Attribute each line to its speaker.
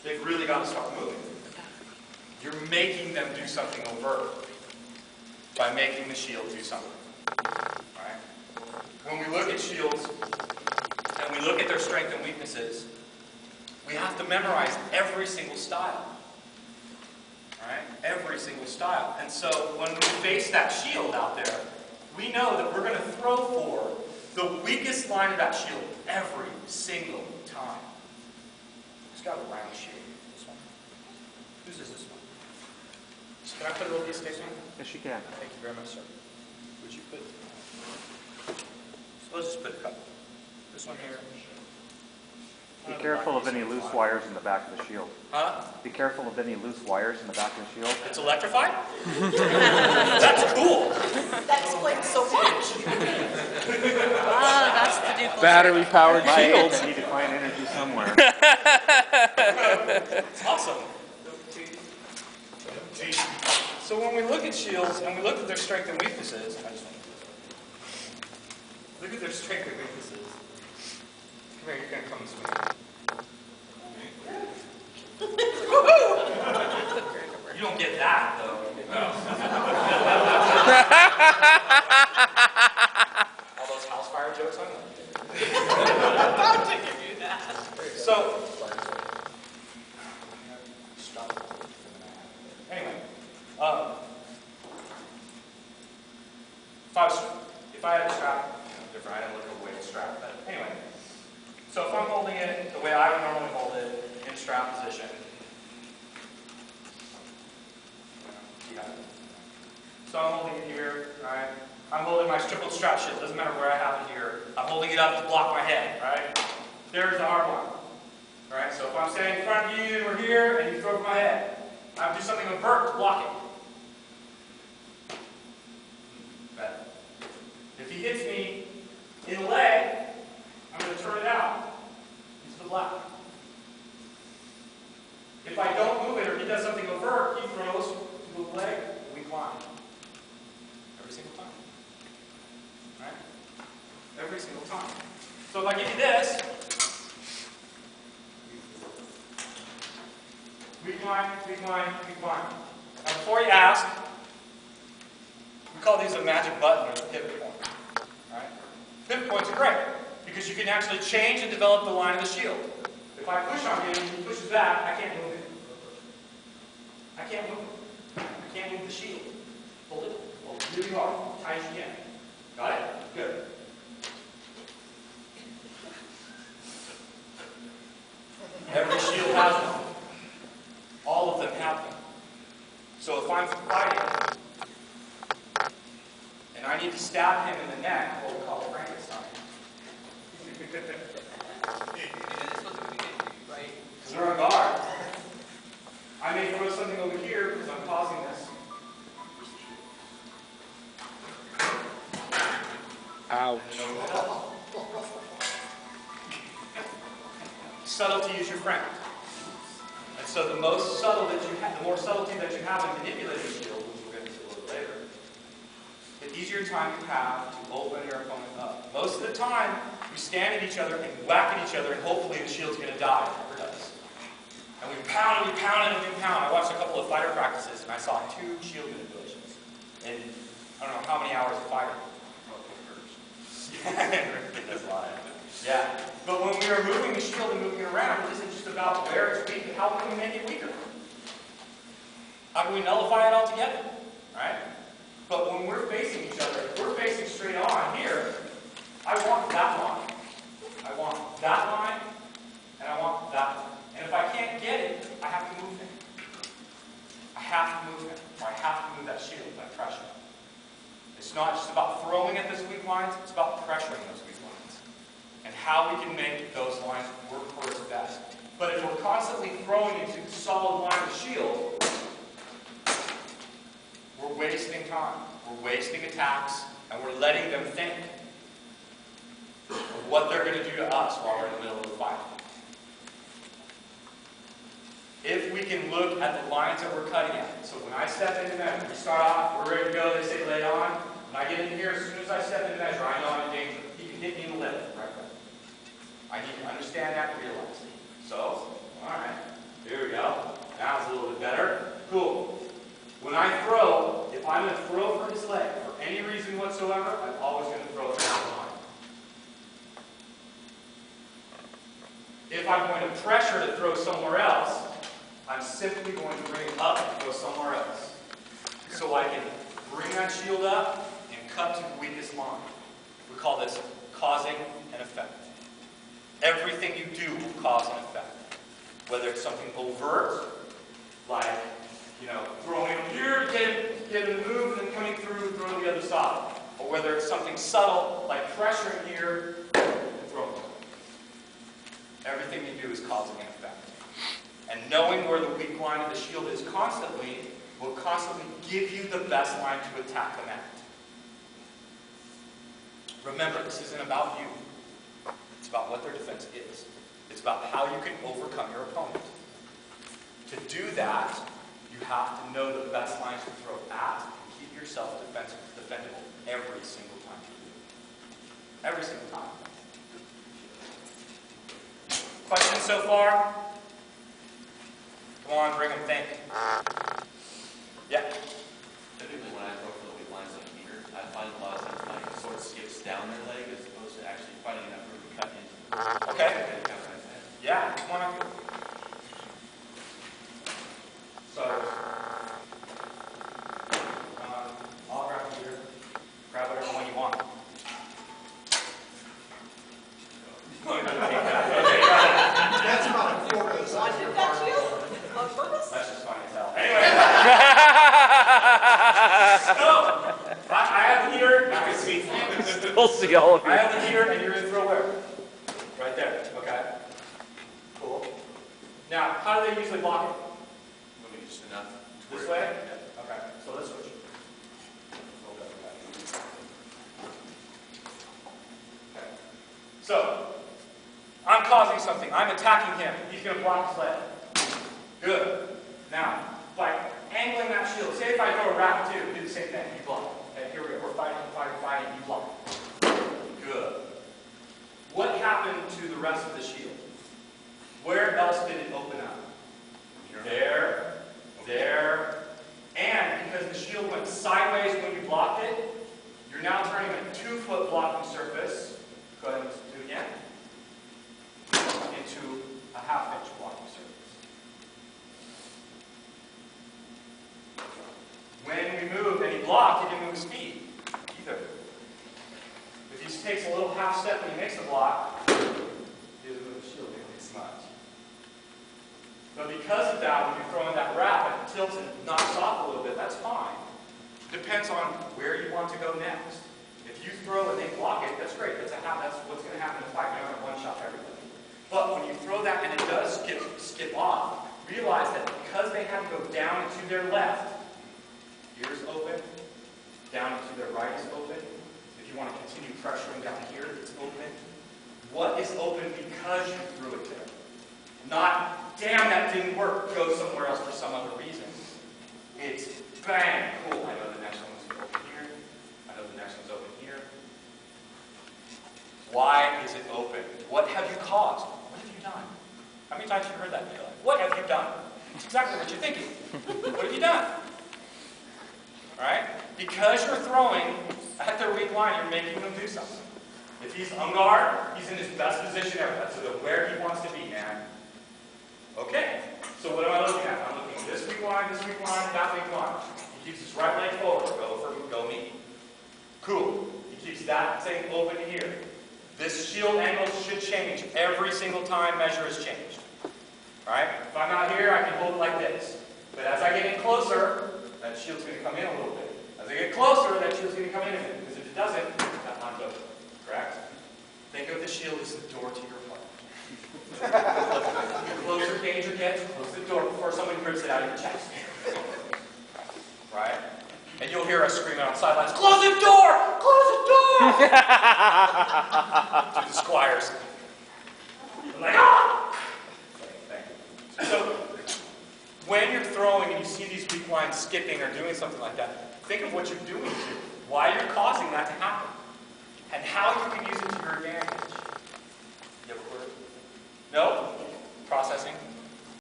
Speaker 1: they've really got to start moving. You're making them do something overt by making the shield do something. Right? When we look at shields and we look at their strengths and weaknesses, we have to memorize every single style. Right? Every single style. And so when we face that shield out there, we know that we're going to throw for the weakest line of that shield every single time. Who's got a round shield? This one? Whose is this one? Can I put a little piece of tape on?
Speaker 2: Yes, you can.
Speaker 1: Thank you very much, sir. Would you put... So let's just put a couple. This one here.
Speaker 2: Be careful of any loose wires in the back of the shield.
Speaker 1: Huh?
Speaker 2: Be careful of any loose wires in the back of the shield.
Speaker 1: It's electrified? That's cool.
Speaker 3: That explains so much.
Speaker 4: That's the duple.
Speaker 5: Battery-powered
Speaker 2: Right,
Speaker 5: shields.
Speaker 2: they need to find energy somewhere.
Speaker 1: It's awesome. So when we look at shields and we look at their strengths and weaknesses, look at their strengths and weaknesses. Come here, you're going to come this way. You don't get that, though. No. All those house fire jokes on
Speaker 3: I'm about to give you that.
Speaker 1: So, anyway, if I had a strap, different, I didn't look at the way it's strapped, but anyway. So if I'm holding it the way I would normally hold it, in strap position, so I'm holding it here, right? I'm holding my triple strap shit, doesn't matter where I have it here. I'm holding it up to block my head, right? There's the hard line. Alright, so if I'm standing in front of you and we're here and you throw over my head, I have to do something overt to block it. Better. If he hits me in the leg, I'm going to turn it out into the black. If I don't move it or he does something overt, he throws to the leg, we climb. Every single time. Right? Every single time. So if I give you this, we climb, we climb, we climb. Now before you ask, we call these a magic button or the pivot point. Right? Pivot points are great because you can actually change and develop the line of the shield. If I push on him and he pushes back, I can't move it. I can't move it. I can't move the shield. Hold it. Hold it really hard. Tight as you can. Got it? Good. Every shield has one. All of them have them. So if I'm fighting and I need to stab him in the neck, what we call Frankenstein. Because they're on guard. I may throw something over here because I'm causing this.
Speaker 5: Ouch.
Speaker 1: Subtlety is your friend. And so the most subtle that you have, the more subtlety that you have in manipulating a shield, which we'll get into a little later, the easier time you have to open your opponent up. Most of the time, we stand at each other and whack at each other and hopefully the shield's going to die. It never does. And we pound and we pound and we pound. I watched a couple of fighter practices and I saw 2 shield manipulations in I don't know how many hours of fighting. Yeah. But when we are moving the shield and moving it around, it isn't just about where it's weak, but how can we make it weaker? How can we nullify it altogether? Right? But when we're facing each other, if we're facing straight on here, I want that line. I want that line, and I want that line. And if I can't get it, I have to move him. I have to move him, or I have to move that shield by pressure. It's not just about throwing at those weak lines, it's about pressuring those weak lines. And how we can make those lines work for us best. But if we're constantly throwing into solid line of shield, we're wasting time. We're wasting attacks, and we're letting them think of what they're going to do to us while we're in the middle of the fight. If we can look at the lines that we're cutting at. So when I step into measure, we start off, we're ready to go, they say lay on. When I get in here, as soon as I step into measure, I know I'm in danger. He can hit me in the lip right away. I need to understand that and realize it. So, alright, here If I'm going to pressure to throw somewhere else, I'm simply going to bring it up and go somewhere else. So I can bring that shield up and cut to the weakest line. We call this causing an effect. Everything you do will cause an effect. Whether it's something overt, like, throwing it here to get him to move and then coming through and throwing the other side. Or whether it's something subtle, like pressuring here and throwing. Everything you do is causing an effect. And knowing where the weak line of the shield is constantly will constantly give you the best line to attack them at. Remember, this isn't about you. It's about what their defense is. It's about how you can overcome your opponent. To do that, you have to know the best lines to throw at and keep yourself defendable every single time you do it. Every single time. Questions so far? Come on, bring them, think. Yeah?
Speaker 4: Typically when I throw for the weak lines like here, I find a lot of times my sword skips down their leg as opposed to actually finding enough room to cut into.
Speaker 1: Okay. Yeah, come on up here. So, I'll grab it here. Grab whatever one you want.
Speaker 5: That's about a quarter of the size of your
Speaker 3: Wanted that
Speaker 5: bar.
Speaker 3: shield? On purpose?
Speaker 1: That's just funny as hell. Anyway. So, I have the heater. You can see.
Speaker 2: We'll see all of
Speaker 1: I
Speaker 2: you.
Speaker 1: have the heater, and you're going to throw where? Right there. Okay. Cool. Now, how do they usually block it?
Speaker 4: Maybe just enough. to
Speaker 1: This
Speaker 4: where-
Speaker 1: way? Okay. So let's switch. Okay. So, I'm causing something. I'm attacking him. He's going to block his leg. Good. Now, by angling that shield, say if I throw a wrap too, do the same thing. You block. Okay, here we go. We're fighting, you block. Good. What happened to the rest of the shield? Where else did it open up? There, and because the shield went sideways when you blocked it, you're now turning a 2-foot blocking surface. Go ahead and do it again. Into a 1/2-inch blocking surface. When we moved and he blocked, he didn't move his feet either. If he takes a little half step when he makes the block, he doesn't move the shield nearly as much. But because of that, when you're throwing that wrap and it tilts and knocks off a little bit, that's fine. Depends on where you want to go next. If you throw and they block it, that's great. That's what's going to happen in a fight. You're going to one-shot everybody. But when you throw that and it does skip off, realize that because they had to go down and to their left, here's open, down and to their right is open. If you want to continue pressuring down here, it's open. What is open because you threw it there? Not, damn, that didn't work, go somewhere else for some other reason. It's bang, cool, I know the next one's open here. I know the next one's open here. Why is it open? What have you caused? What have you done? How many times have you heard that in your life? What have you done? It's exactly what you're thinking. What have you done? Alright? Because you're throwing at their weak line, you're making them do something. If he's on guard, he's in his best position ever. That's where he wants to be, man. Okay, so what am I looking at? I'm looking at this weak line, that weak line. He keeps his right leg forward. Go me. Cool. He keeps that thing open here. This shield angle should change every single time measure is changed. Alright? If I'm out here, I can hold it like this. But as I get in closer, that shield's going to come in a little bit. As I get closer, that shield's going to come in a bit. Because if it doesn't, that line's open. Correct? Think of the shield as the door to your heart. The closer danger gets, close the door before somebody rips it out of your chest. Right? And you'll hear us screaming on the sidelines, "Close the door! Close the door!" To the squires. I'm like, ah! Thank you. So, when you're throwing and you see these weak lines skipping or doing something like that, think of what you're doing to, why you're causing that to happen, and how you can use it to your advantage. You have a clue? No? Processing?